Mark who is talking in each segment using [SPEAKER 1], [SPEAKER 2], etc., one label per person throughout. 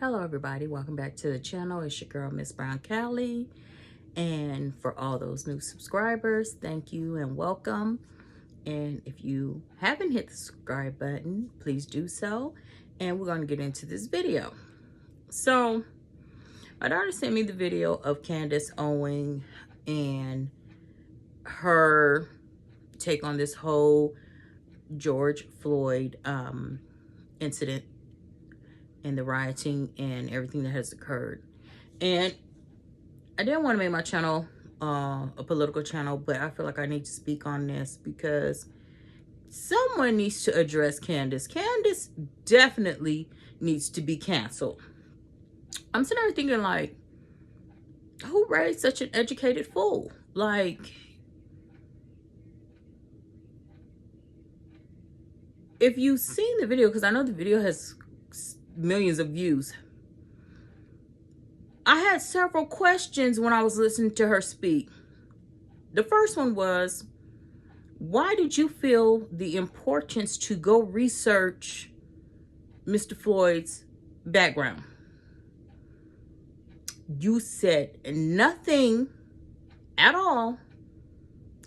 [SPEAKER 1] Hello everybody, welcome back to the channel. It's your girl MsBrownCali, and for all those new subscribers, thank you and welcome. And if you haven't hit the subscribe button, please do so, and we're going to get into this video. So my daughter sent me the video of Candace, Owen, and her take on this whole George Floyd incident and the rioting and everything that has occurred. And I didn't want to make my channel a political channel, but I feel like I need to speak on this because someone needs to address Candace. Candace definitely needs to be canceled. I'm sitting there thinking, like, who raised such an educated fool? Like, if you've seen the video, because I know the video has millions of views, I had several questions when I was listening to her speak. The first one was, why did you feel the importance to go research Mr. Floyd's background? You said nothing at all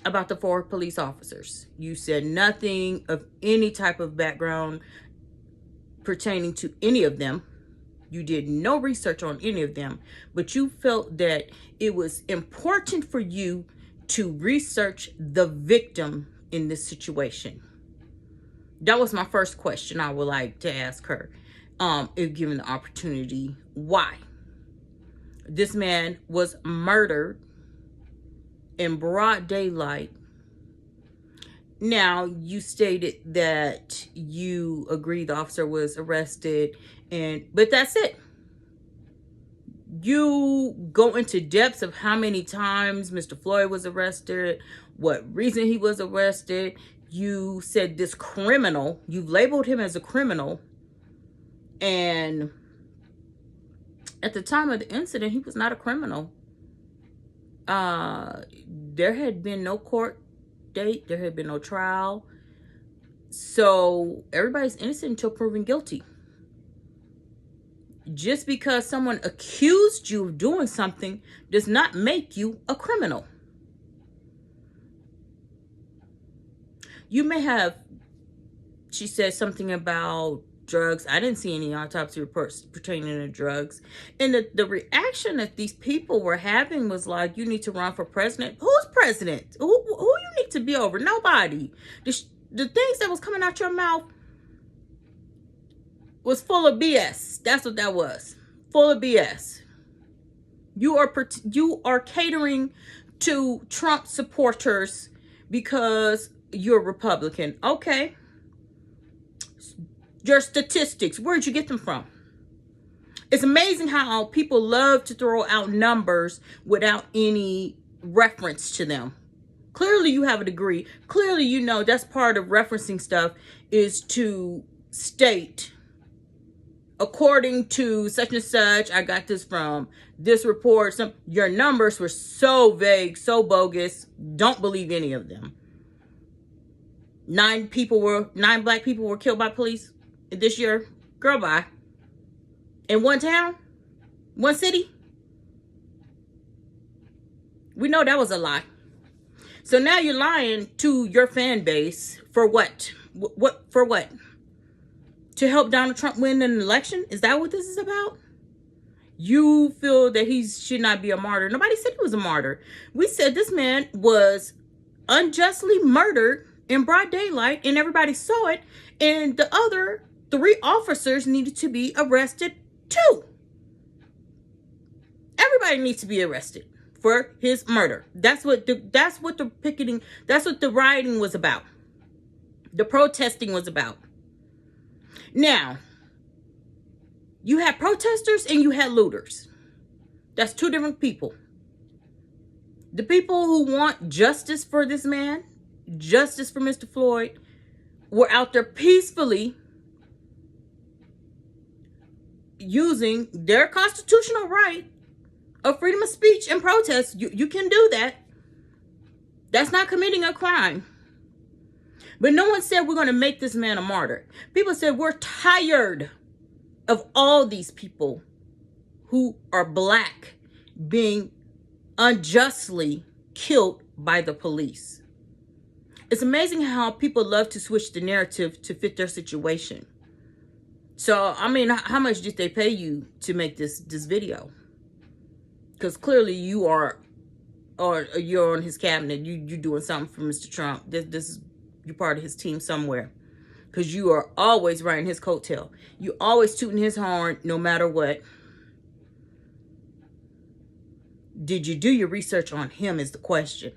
[SPEAKER 1] about the 4 police officers. You said nothing of any type of background pertaining to any of them. You did no research on any of them, but you felt that it was important for you to research the victim in this situation. That was my first question I would like to ask her, if given the opportunity. Why? This man was murdered in broad daylight. Now, you stated that you agree the officer was arrested, but that's it. You go into depths of how many times Mr. Floyd was arrested, what reason he was arrested. You said this criminal, you've labeled him as a criminal, and at the time of the incident, he was not a criminal. There had been no court date, there had been no trial, so everybody's innocent until proven guilty. Just because someone accused you of doing something does not make you a criminal. You may have, she said something about drugs. I didn't see any autopsy reports pertaining to drugs. And the reaction that these people were having was like, you need to run for president. Who's president? Who you need to be over? Nobody. The things that was coming out your mouth was full of BS. That's what that was. Full of BS. You are catering to Trump supporters because you're Republican. Okay. Your statistics, where'd you get them from? It's amazing how people love to throw out numbers without any reference to them. Clearly you have a degree. Clearly you know that's part of referencing stuff, is to state, according to such and such, I got this from this report. Your numbers were so vague, so bogus. Don't believe any of them. 9 black people were killed by police this year. Girl, bye. In one town, one city. We know that was a lie. So now you're lying to your fan base for what? For what? To help Donald Trump win an election? Is that what this is about? You feel that he should not be a martyr. Nobody said he was a martyr. We said this man was unjustly murdered in broad daylight, and everybody saw it, and the other 3 officers needed to be arrested too. Everybody needs to be arrested for his murder. That's what the picketing, that's what the rioting was about. The protesting was about. Now, you had protesters and you had looters. That's 2 different people. The people who want justice for this man, justice for Mr. Floyd, were out there peacefully using their constitutional right of freedom of speech and protest. You can do that. That's not committing a crime. But no one said we're going to make this man a martyr. People said we're tired of all these people who are black being unjustly killed by the police. It's amazing how people love to switch the narrative to fit their situation. So, I mean, how much did they pay you to make this video? Because clearly you are, or you're on his cabinet. You're doing something for Mr. Trump. This is, you're part of his team somewhere. Because you are always riding his coattail. You always tooting his horn no matter what. Did you do your research on him is the question.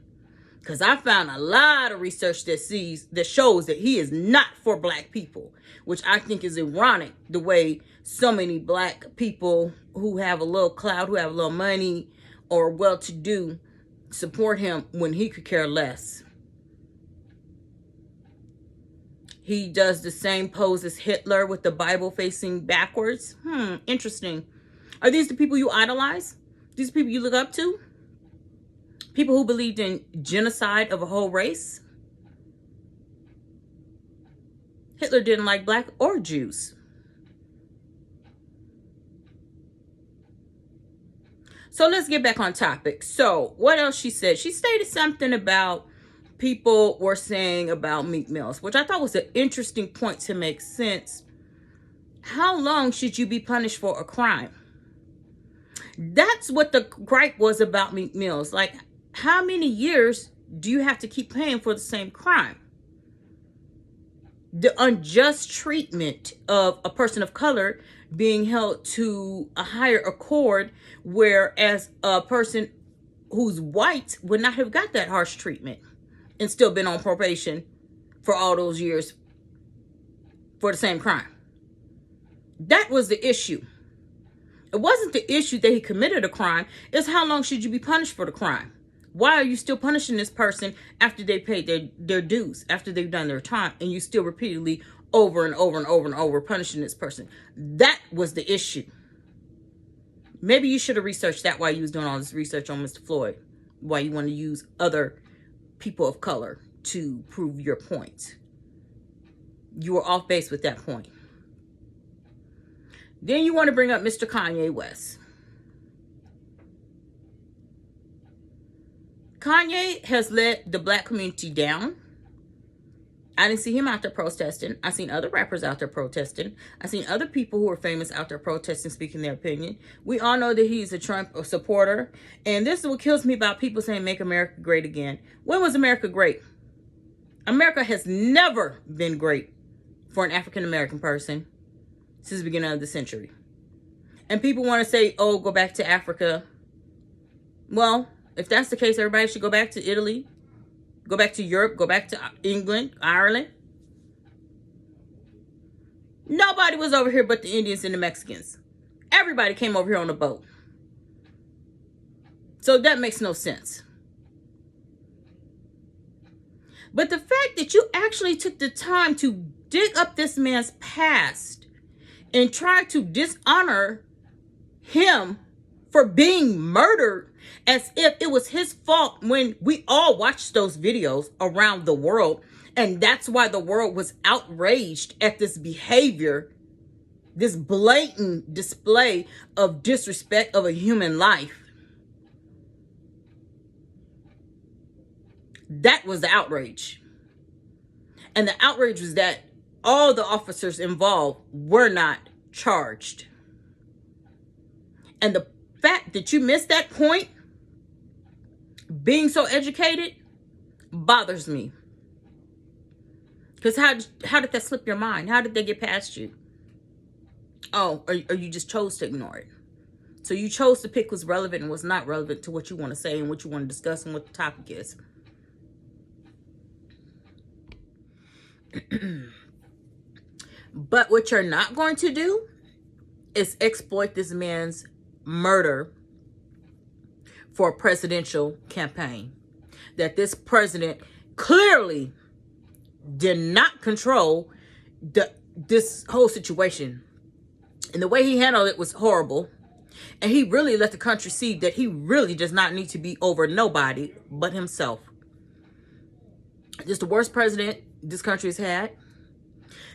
[SPEAKER 1] Because I found a lot of research that shows that he is not for black people. Which I think is ironic, the way so many black people who have a little clout, who have a little money, or well-to-do, support him when he could care less. He does the same pose as Hitler with the Bible facing backwards. Interesting. Are these the people you idolize? These people you look up to? People who believed in genocide of a whole race? Hitler didn't like black or Jews. So let's get back on topic. So what else she said? She stated something about people were saying about Meek Mills, which I thought was an interesting point to make sense. How long should you be punished for a crime? That's what the gripe was about Meek Mills. Like, how many years do you have to keep paying for the same crime? The unjust treatment of a person of color being held to a higher accord, whereas a person who's white would not have got that harsh treatment and still been on probation for all those years for the same crime. That was the issue. It wasn't the issue that he committed a crime. It's how long should you be punished for the crime? Why are you still punishing this person after they paid their dues, after they've done their time, and you still repeatedly over and over and over and over punishing this person? That was the issue. Maybe you should have researched that while you was doing all this research on Mr. Floyd, why you want to use other people of color to prove your point. You were off base with that point. Then you want to bring up Mr. Kanye West. Kanye has let the black community down. I didn't see him out there protesting. I seen other rappers out there protesting. I seen other people who are famous out there protesting, speaking their opinion. We all know that he's a Trump supporter. And this is what kills me about people saying, make America great again. When was America great? America has never been great for an African-American person since the beginning of the century. And people want to say, oh, go back to Africa. Well, if that's the case, everybody should go back to Italy, go back to Europe, go back to England, Ireland. Nobody was over here but the Indians and the Mexicans. Everybody came over here on a boat. So that makes no sense. But the fact that you actually took the time to dig up this man's past and try to dishonor him for being murdered as if it was his fault, when we all watched those videos around the world, and that's why the world was outraged at this behavior, this blatant display of disrespect of a human life. That was the outrage. And the outrage was that all the officers involved were not charged. And the fact that you missed that point, being so educated, bothers me. Because how did that slip your mind? How did they get past you? Oh, or you just chose to ignore it. So you chose to pick what's relevant and what's not relevant to what you want to say and what you want to discuss and what the topic is. But what you're not going to do is exploit this man's murder for a presidential campaign. That this president clearly did not control this whole situation. And the way he handled it was horrible. And he really let the country see that he really does not need to be over nobody but himself. This is the worst president this country has had.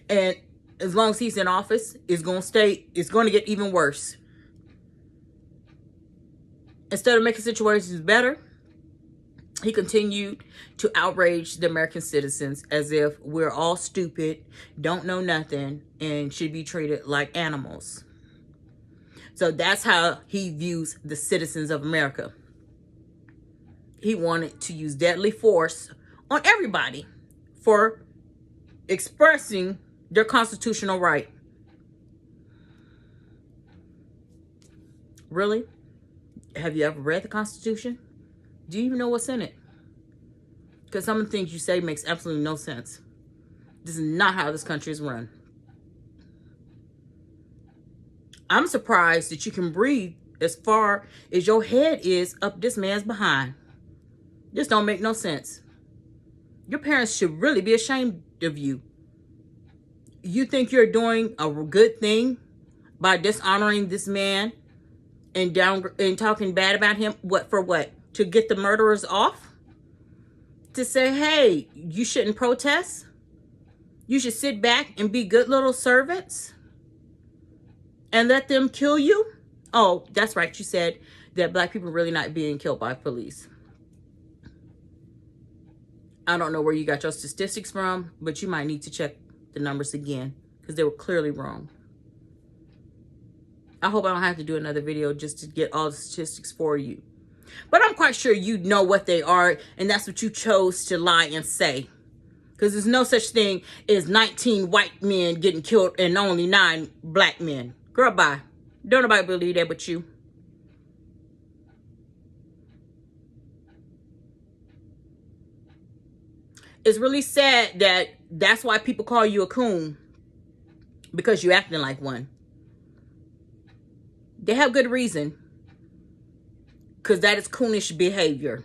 [SPEAKER 1] And as long as he's in office, it's going to get even worse. Instead of making situations better, he continued to outrage the American citizens as if we're all stupid, don't know nothing, and should be treated like animals. So that's how he views the citizens of America. He wanted to use deadly force on everybody for expressing their constitutional right. Really? Have you ever read the Constitution? Do you even know what's in it? Because some of the things you say makes absolutely no sense. This is not how this country is run. I'm surprised that you can breathe as far as your head is up this man's behind. This don't make no sense. Your parents should really be ashamed of you. You think you're doing a good thing by dishonoring this man and talking bad about him? What for? What? To get the murderers off? To say, hey, you shouldn't protest? You should sit back and be good little servants and let them kill you? Oh, that's right. You said that black people are really not being killed by police. I don't know where you got your statistics from, but you might need to check the numbers again because they were clearly wrong. I hope I don't have to do another video just to get all the statistics for you. But I'm quite sure you know what they are, and that's what you chose to lie and say. Because there's no such thing as 19 white men getting killed and only 9 black men. Girl, bye. Don't nobody believe that but you. It's really sad that that's why people call you a coon. Because you're acting like one. They have good reason. Because that is coonish behavior.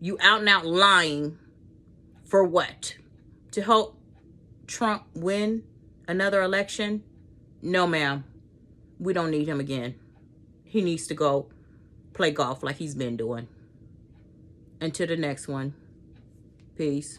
[SPEAKER 1] You out and out lying for what? To help Trump win another election? No, ma'am. We don't need him again. He needs to go play golf like he's been doing. Until the next one. Peace.